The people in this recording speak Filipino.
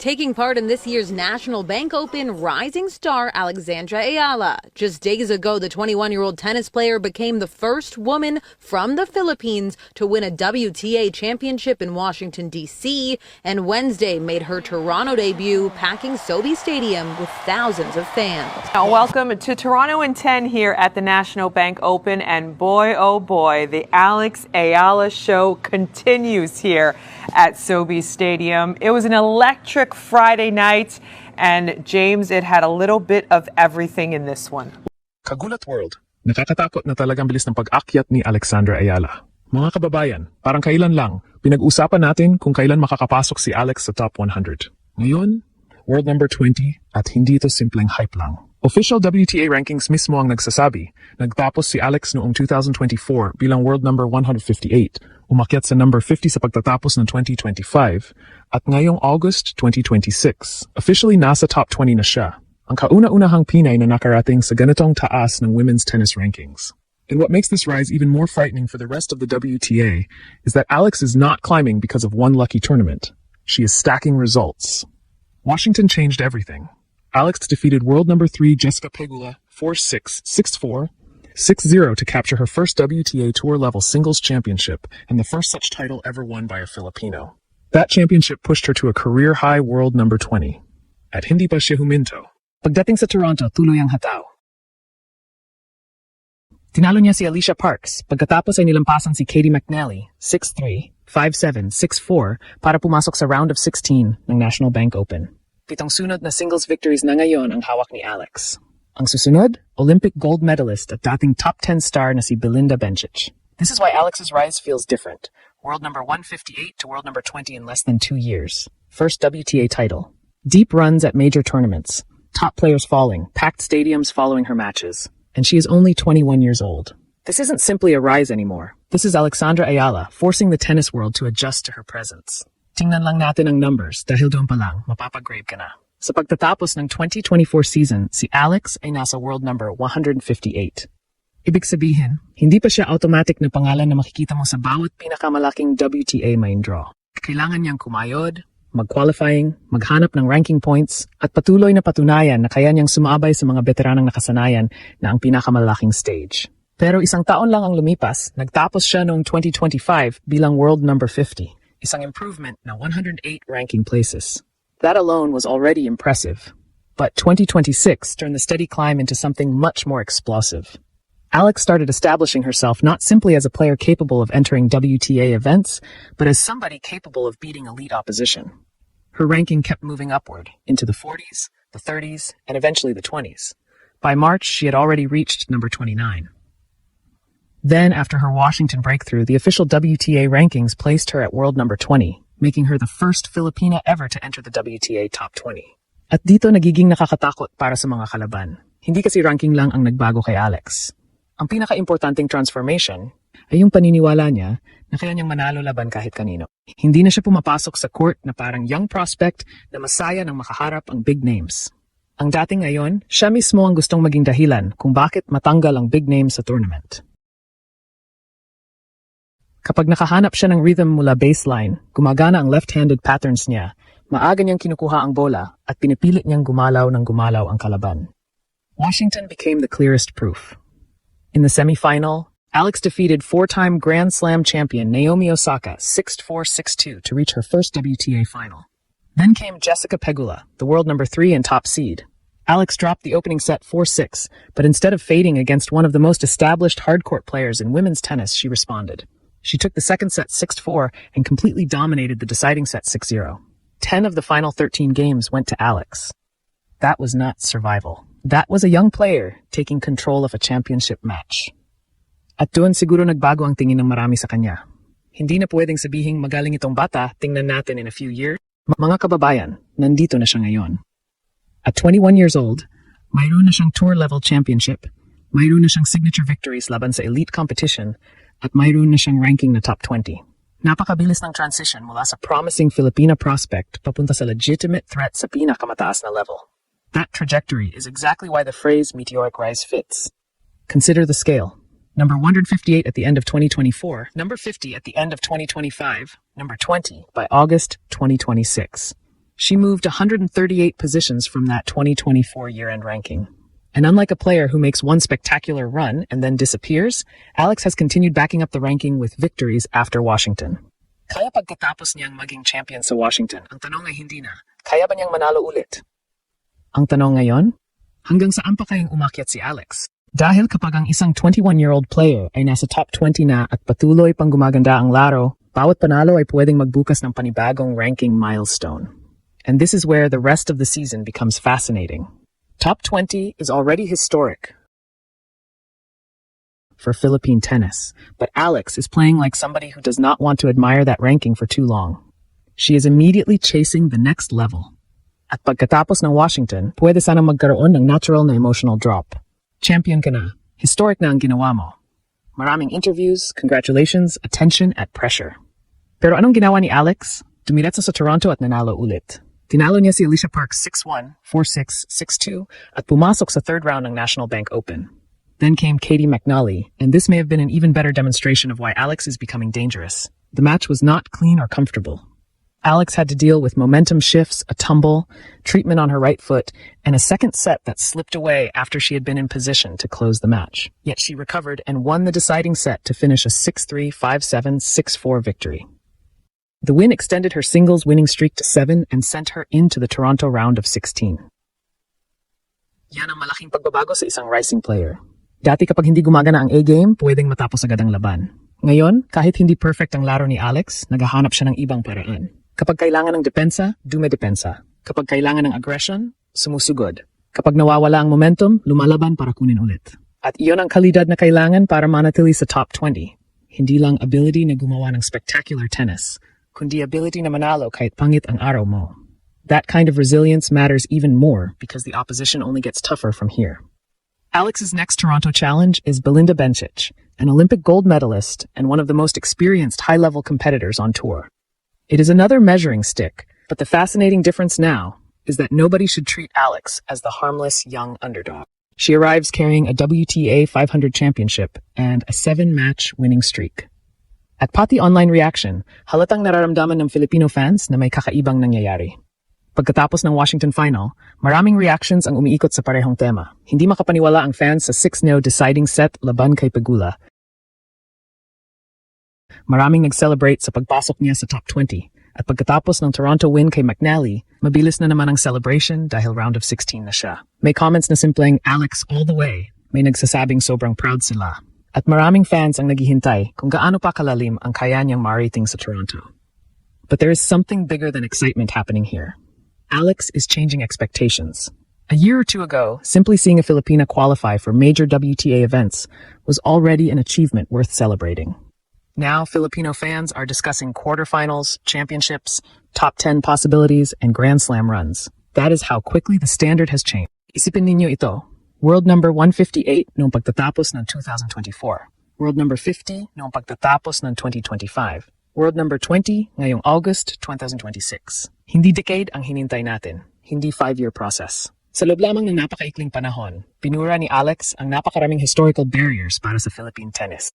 Taking part in this year's National Bank Open, rising star Alexandra Ayala. Just days ago, the 21-year-old tennis player became the first woman from the Philippines to win a WTA championship in Washington, D.C., and Wednesday made her Toronto debut, packing SoBi Stadium with thousands of fans. Now, welcome to Toronto in 10 here at the National Bank Open, and boy, oh boy, the Alex Ayala show continues here at SoBi Stadium. It was an electric Friday night, and James, it had a little bit of everything in this one. Kagulat world. Nakakatakot na talagang bilis ng pag-akyat ni Alexandra Ayala. Mga kababayan, parang kailan lang, pinag-usapan natin kung kailan makakapasok si Alex sa top 100. Ngayon, world number 20 at hindi ito simpleng hype lang. Official WTA rankings mismo ang nagsasabi, nagtapos si Alex noong 2024 bilang world number 158, umakyat sa number 50 sa pagtatapos ng 2025, at ngayong August 2026, officially nasa top 20 na siya, ang kauna-unahang Pinay na nakarating sa ganitong taas ng women's tennis rankings. And what makes this rise even more frightening for the rest of the WTA is that Alex is not climbing because of one lucky tournament. She is stacking results. Washington changed everything. Alex defeated world number 3 Jessica Pegula 4-6, 6-4, 6-0 to capture her first WTA Tour-level singles championship and the first such title ever won by a Filipino. That championship pushed her to a career-high world number 20. At hindi pa siya huminto. Pagdating sa Toronto, tuloy ang hataw. Tinalo niya si Alicia Parks pagkatapos ay nilampasan si Katie McNally 6-3, 5-7, 6-4 para pumasok sa round of 16 ng National Bank Open. 7 sunod na singles victories na ngayon ang hawak ni Alex. Ang susunod, Olympic gold medalist at dating top 10 star na si Belinda Bencic. This is why Alex's rise feels different. World number 158 to world number 20 in less than 2 years. First WTA title. Deep runs at major tournaments. Top players falling, packed stadiums following her matches. And she is only 21 years old. This isn't simply a rise anymore. This is Alexandra Ayala forcing the tennis world to adjust to her presence. Tingnan lang natin ang numbers dahil doon pa lang mapapag-grave ka na. Sa pagtatapos ng 2024 season, si Alex ay nasa world number 158. Ibig sabihin, hindi pa siya automatic na pangalan na makikita mo sa bawat pinakamalaking WTA main draw. Kailangan niyang kumayod, mag-qualifying, maghanap ng ranking points, at patuloy na patunayan na kaya niyang sumabay sa mga veteranang nakasanayan na ang pinakamalaking stage. Pero isang taon lang ang lumipas, nagtapos siya noong 2025 bilang world number 50. Isang improvement na 108 ranking places. That alone was already impressive. But 2026 turned the steady climb into something much more explosive. Alex started establishing herself not simply as a player capable of entering WTA events, but as somebody capable of beating elite opposition. Her ranking kept moving upward, into the 40s, the 30s, and eventually the 20s. By March, she had already reached number 29. Then, after her Washington breakthrough, the official WTA rankings placed her at world number 20, making her the first Filipina ever to enter the WTA top 20. At dito nagiging nakakatakot para sa mga kalaban. Hindi kasi ranking lang ang nagbago kay Alex. Ang pinaka-importanting transformation ay yung paniniwala niya na kaya niyang manalo laban kahit kanino. Hindi na siya pumapasok sa court na parang young prospect na masaya ng makaharap ang big names. Ang dating ngayon, siya mismo ang gustong maging dahilan kung bakit matanggal ang big names sa tournament. Kapag nakahanap siya ng rhythm mula baseline, gumagana ang left-handed patterns niya, maaga niyang kinukuha ang bola at pinipilit niyang gumalaw ng gumalaw ang kalaban. Washington became the clearest proof. In the semifinal, Alex defeated 4-time Grand Slam champion Naomi Osaka 6-4, 6-2 to reach her first WTA final. Then came Jessica Pegula, the world number 3 and top seed. Alex dropped the opening set 4-6, but instead of fading against one of the most established hardcourt players in women's tennis, she responded. She took the second set 6-4 and completely dominated the deciding set 6-0. 10 of the final 13 games went to Alex. That was not survival. That was a young player taking control of a championship match. At doon siguro nagbago ang tingin ng marami sa kanya. Hindi na pwedeng sabihing magaling itong bata, tingnan natin in a few years. Mga kababayan, nandito na siya ngayon. At 21 years old, mayroon na siyang tour-level championship, mayroon na siyang signature victories laban sa elite competition, at mayroon na siyang ranking na top 20. Napakabilis ng transition mula sa promising Filipina prospect papunta sa legitimate threat sa pinakamataas na level. That trajectory is exactly why the phrase meteoric rise fits. Consider the scale. Number 158 at the end of 2024, number 50 at the end of 2025, number 20 by August 2026. She moved 138 positions from that 2024 year-end ranking. And unlike a player who makes one spectacular run and then disappears, Alex has continued backing up the ranking with victories after Washington. Kaya pagkatapos niyang maging champion sa Washington, ang tanong ay hindi na, kaya ba niyang manalo ulit? Ang tanong ngayon, hanggang saan pa kayang umakyat si Alex? Dahil kapag ang isang 21-year-old player ay nasa top 20 na at patuloy pang gumaganda ang laro, bawat panalo ay pwedeng magbukas ng panibagong ranking milestone. And this is where the rest of the season becomes fascinating. Top 20 is already historic for Philippine tennis, but Alex is playing like somebody who does not want to admire that ranking for too long. She is immediately chasing the next level. At pagkatapos ng Washington, pwede sanang magkaroon ng natural na emotional drop. Champion ka na. Historic na ang ginawa mo. Maraming interviews, congratulations, attention at pressure. Pero anong ginawa ni Alex? Dumiretso sa Toronto at nanalo ulit. Tinalo niya si Alicia Parks 6-1, 4-6, 6-2 at pumasok sa third round ng National Bank Open. Then came Katie McNally, and this may have been an even better demonstration of why Alex is becoming dangerous. The match was not clean or comfortable. Alex had to deal with momentum shifts, a tumble, treatment on her right foot, and a second set that slipped away after she had been in position to close the match. Yet she recovered and won the deciding set to finish a 6-3, 5-7, 6-4 victory. The win extended her singles winning streak to 7 and sent her into the Toronto round of 16. Yan ang malaking pagbabago sa isang rising player. Dati kapag hindi gumagana ang A-game, pwedeng matapos agad ang laban. Ngayon, kahit hindi perfect ang laro ni Alex, naghahanap siya ng ibang paraan. Kapag kailangan ng depensa, dumedepensa. Kapag kailangan ng aggression, sumusugod. Kapag nawawala ang momentum, lumalaban para kunin ulit. At iyon ang kalidad na kailangan para manatili sa top 20. Hindi lang ability na gumawa ng spectacular tennis, kundi ability na manalo kahit pangit ang araw mo. That kind of resilience matters even more because the opposition only gets tougher from here. Alex's next Toronto challenge is Belinda Bencic, an Olympic gold medalist and one of the most experienced high-level competitors on tour. It is another measuring stick, but the fascinating difference now is that nobody should treat Alex as the harmless young underdog. She arrives carrying a WTA 500 championship and a 7-match winning streak. At pati online reaction, halatang nararamdaman ng Filipino fans na may kakaibang nangyayari. Pagkatapos ng Washington final, maraming reactions ang umiikot sa parehong tema. Hindi makapaniwala ang fans sa 6-0 deciding set laban kay Pegula. Maraming nag-celebrate sa pagpasok niya sa top 20. At pagkatapos ng Toronto win kay McNally, mabilis na naman ang celebration dahil round of 16 na siya. May comments na simpleng Alex all the way. May nagsasabing sobrang proud sila. At maraming fans ang naghihintay kung gaano pa kalalim ang kaya niyang marating sa Toronto. But there is something bigger than excitement happening here. Alex is changing expectations. A year or two ago, simply seeing a Filipina qualify for major WTA events was already an achievement worth celebrating. Now, Filipino fans are discussing quarterfinals, championships, top 10 possibilities, and Grand Slam runs. That is how quickly the standard has changed. Isipin ninyo ito, world number 158 noong pagtatapos ng 2024, world number 50 noong pagtatapos ng 2025, world number 20 ngayong August 2026. Hindi decade ang hinintay natin, hindi 5-year process. Sa loob lamang ng napakaikling panahon, pinura ni Alex ang napakaraming historical barriers para sa Philippine tennis.